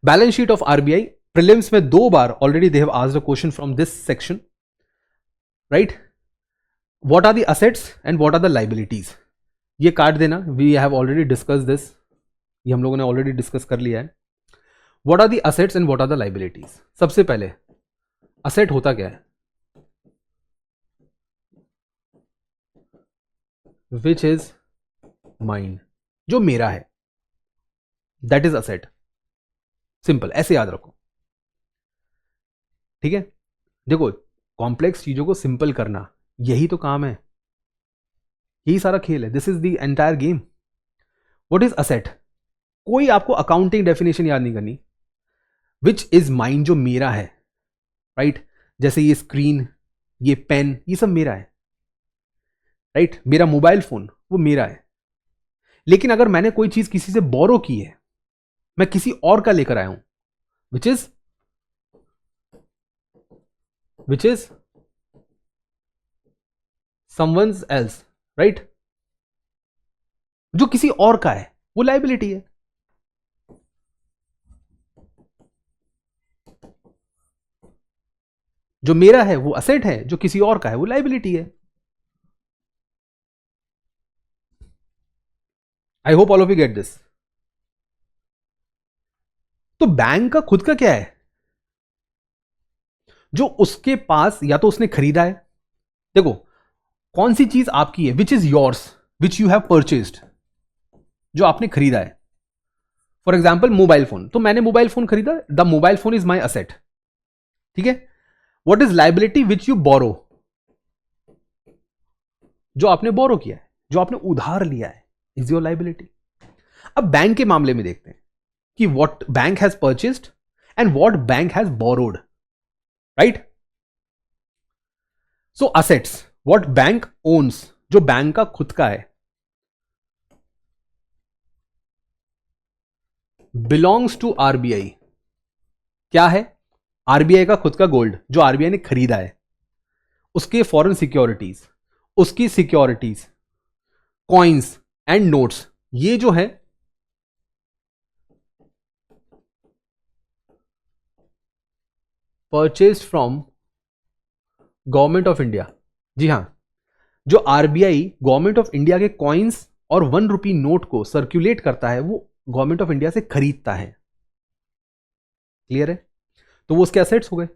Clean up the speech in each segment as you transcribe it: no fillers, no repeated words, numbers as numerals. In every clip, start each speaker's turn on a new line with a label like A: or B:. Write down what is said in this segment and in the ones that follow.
A: Balance sheet of RBI, prelims में 2 बार already they have asked a question from this section, right? What are the assets and what are the liabilities, ये काट देना, we have already discuss this, ये हम लोगों ने already discuss कर लिया है। What are the assets and what are the liabilities, सबसे पहले असेट होता क्या है? विच इज माइन, जो मेरा है, दैट इज असेट। सिंपल, ऐसे याद रखो, ठीक है? देखो, कॉम्प्लेक्स चीजों को सिंपल करना, यही तो काम है, यही सारा खेल है, this is the entire game. What is asset? कोई आपको अकाउंटिंग डेफिनेशन याद नहीं करनी। विच इज माइन, जो मेरा है, राइट? जैसे ये स्क्रीन, ये पेन, ये सब मेरा है, राइट? मेरा मोबाइल फोन, वो मेरा है। लेकिन अगर मैंने कोई चीज किसी से बोरो की है, मैं किसी और का लेकर आया हूं, which is someone's else, right? जो किसी और का है वो लाइबिलिटी है। जो मेरा है वो असेट है, जो किसी और का है वो लाइबिलिटी है। I hope all of you get this. तो बैंक का खुद का क्या है? जो उसके पास या तो उसने खरीदा है, देखो कौन सी चीज आपकी है, which is yours, which you have purchased, जो आपने खरीदा है। फॉर एग्जाम्पल मोबाइल फोन, तो मैंने मोबाइल फोन खरीदा, the mobile phone is my asset, ठीक है? What is liability? Which you borrow, जो आपने बोरो किया है, जो आपने उधार लिया है, इज योर लाइबिलिटी। अब बैंक के मामले में देखते हैं कि what bank has purchased and what bank has borrowed, right? So assets, what bank owns, जो बैंक का खुद का है, बिलोंग्स टू आरबीआई। क्या है? आरबीआई का खुद का गोल्ड, जो आरबीआई ने खरीदा है, उसके फॉरेन सिक्योरिटीज, उसकी सिक्योरिटीज, कॉइन्स एंड नोट्स, ये जो है purchase from government of India. जी हां, जो आरबीआई गवर्नमेंट ऑफ इंडिया के कॉइन्स और 1 रुपी नोट को सर्कुलेट करता है, वो गवर्नमेंट ऑफ इंडिया से खरीदता है। क्लियर है? तो वो उसके असेट्स हो गए।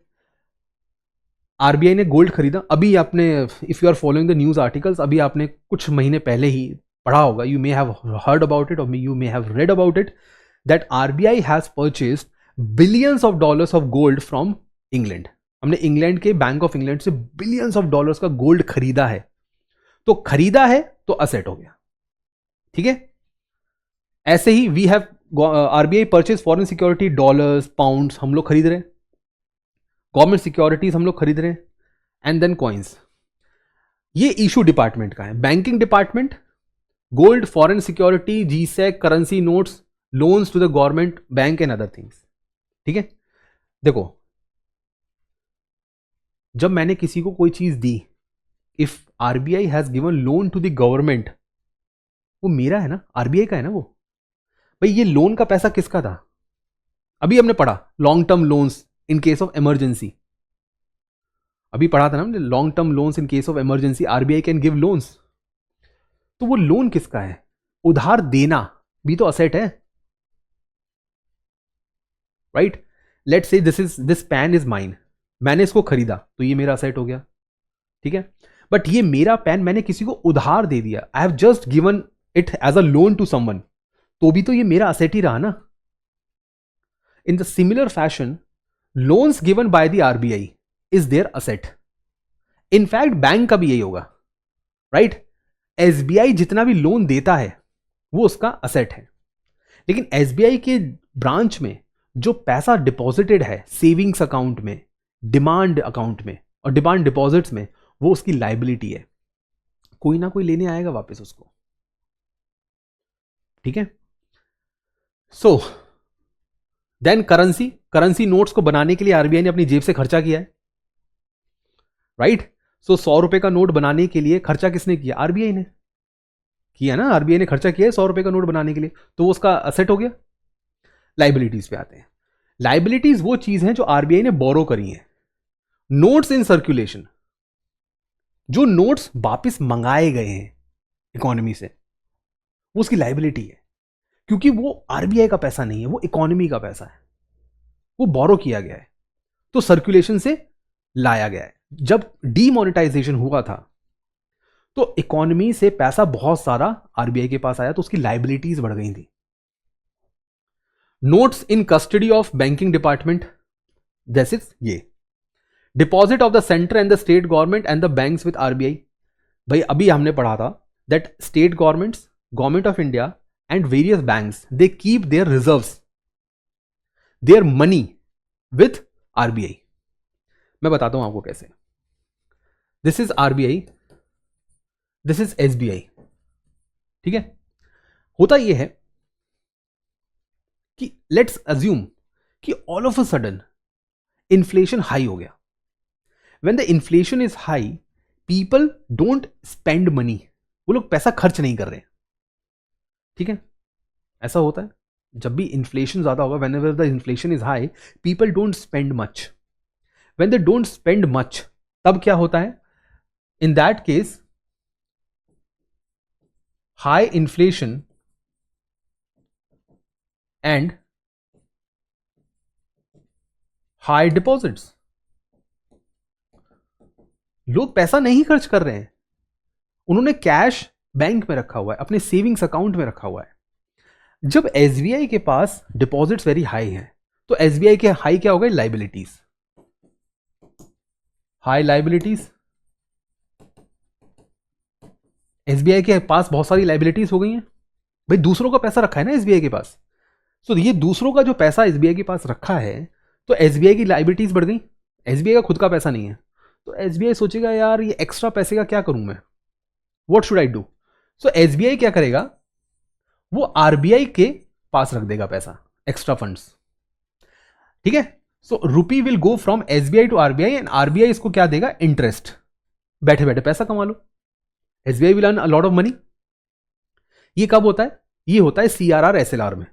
A: आरबीआई ने गोल्ड खरीदा, अभी आपने, if you are following the news articles, अभी आपने कुछ महीने पहले ही पढ़ा होगा, you may have heard about it और you may have read about it, that RBI has purchased billions of dollars of gold from England. हमने इंग्लैंड के बैंक ऑफ इंग्लैंड से बिलियंस ऑफ डॉलर्स का गोल्ड खरीदा है। तो खरीदा है तो असेट हो गया, ठीक है? ऐसे ही we have RBI purchase foreign security, dollars, pounds हम लोग खरीद रहे हैं, गवर्नमेंट सिक्योरिटीज हम लोग खरीद रहे हैं, एंड देन कॉइन्स। ये इशू डिपार्टमेंट का है। Banking department, gold, foreign security, G sec, currency notes, loans to the government, bank and other things, ठीक है? देखो, जब मैंने किसी को कोई चीज दी, if RBI has given loan to the government, वो मेरा है ना, आरबीआई का है ना वो। भाई ये लोन का पैसा किसका था? अभी हमने पढ़ा long term loans in case of emergency, अभी पढ़ा था ना हमने, long term loans in case of emergency RBI can give loans. तो वो लोन किसका है? उधार देना भी तो असेट है, right? Let's say this pen is mine, मैंने इसको खरीदा तो ये मेरा असेट हो गया, ठीक है? बट ये मेरा पेन मैंने किसी को उधार दे दिया, I have just given it as a loan to someone, तो भी तो ये मेरा असेट ही रहा ना। In the similar fashion, loans given by the RBI is their asset. In fact bank का भी यही होगा, राइट? एसबीआई जितना भी लोन देता है वो उसका असेट है, लेकिन एसबीआई के ब्रांच में जो पैसा डिपॉजिटेड है सेविंग्स अकाउंट में, डिमांड अकाउंट में और डिमांड डिपॉजिट्स में, वो उसकी लाइबिलिटी है। कोई ना कोई लेने आएगा वापस उसको, ठीक है? सो देन करेंसी नोट्स को बनाने के लिए आरबीआई ने अपनी जेब से खर्चा किया है, राइट? सो 100 रुपए का नोट बनाने के लिए खर्चा किसने किया? आरबीआई ने किया ना, आरबीआई ने खर्चा किया है 100 रुपए का नोट बनाने के लिए, तो वो उसका असेट हो गया। लाइबिलिटीज पे आते हैं। लाइबिलिटीज वो चीज है जो आरबीआई ने बोरो करी है। नोट्स इन सर्कुलेशन, जो नोट्स वापस मंगाए गए हैं इकोनॉमी से, वो उसकी लाइबिलिटी है, क्योंकि वो आरबीआई का पैसा नहीं है, वो इकोनॉमी का पैसा है, वो बोरो किया गया है, तो सर्कुलेशन से लाया गया है। जब डीमोनेटाइजेशन हुआ था तो इकोनॉमी से पैसा बहुत सारा आरबीआई के पास आया, तो उसकी लाइबिलिटीज बढ़ गई थी। Notes in custody of banking department, जैसे ये deposit of the centre and the state government and the banks with RBI. भाई अभी हमने पढ़ा था that state governments, government of India and various banks, they keep their reserves, their money with RBI. मैं बताता हूं आपको कैसे। This is RBI, this is SBI, ठीक है। होता यह है कि लेट्स अज्यूम कि all of a sudden inflation high हो गया। When the inflation is high, people don't spend money, वो लोग पैसा खर्च नहीं कर रहे, ठीक है। ऐसा होता है जब भी इन्फ्लेशन ज्यादा होगा, when ever the inflation is high, people don't spend much. When they don't spend much, तब क्या होता है? In that case high inflation and high deposits, लोग पैसा नहीं खर्च कर रहे हैं, उन्होंने कैश बैंक में रखा हुआ है, अपने सेविंग्स अकाउंट में रखा हुआ है। जब एसबीआई के पास डिपॉजिट्स वेरी हाई है, तो एसबीआई के हाई क्या हो गए? Liabilities, high liabilities. एसबीआई के पास बहुत सारी लाइबिलिटीज हो गई हैं, भाई दूसरों का पैसा रखा है ना एसबीआई के पास, तो ये दूसरों का जो पैसा एसबीआई के पास रखा है, तो एसबीआई की लाइबिलिटीज बढ़ गई। एसबीआई का खुद का पैसा नहीं है, तो एसबीआई सोचेगा यार ये एक्स्ट्रा पैसे का क्या करूं मैं, what should I do. So SBI क्या करेगा? वो आरबीआई के पास रख देगा पैसा, एक्स्ट्रा फंड्स, ठीक है। So rupee will go from SBI to RBI and RBI इसको क्या देगा? इंटरेस्ट, बैठे बैठे पैसा कमा लो। SBI will earn a lot of money. ये कब होता है? ये होता है सीआरआर एसएलआर में,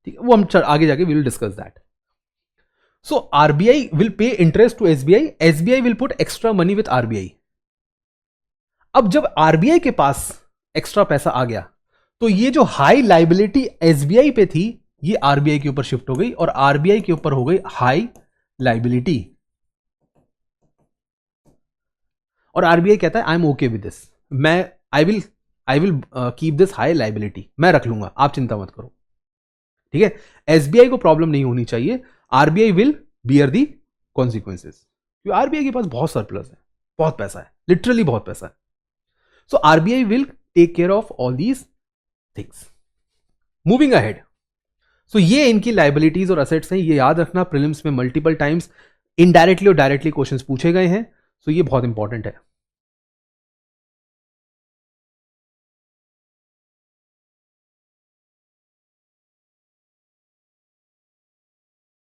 A: ठीक है, वो हम आगे जाके will discuss that. So RBI will pay interest to SBI, SBI will put extra money with RBI. अब जब आरबीआई के पास एक्स्ट्रा पैसा आ गया, तो ये जो हाई लाइबिलिटी एसबीआई पे थी, ये आरबीआई के ऊपर शिफ्ट हो गई और आरबीआई के ऊपर हो गई हाई लाइबिलिटी। और आरबीआई कहता है I am okay with this, मैं I will keep this high liability, मैं रख लूंगा, आप चिंता मत करो, ठीक है। एसबीआई को प्रॉब्लम नहीं होनी चाहिए, RBI will beer the consequences, क्योंकि आरबीआई के पास बहुत सरप्लस है, बहुत पैसा है, लिटरली बहुत पैसा है। So RBI will take care of all these things. Moving ahead, so ये इनकी लाइबिलिटीज और असेट्स हैं, ये याद रखना, प्रीलिम्स में मल्टीपल टाइम्स इनडायरेक्टली और डायरेक्टली क्वेश्चंस पूछे गए हैं, सो ये बहुत इंपॉर्टेंट है।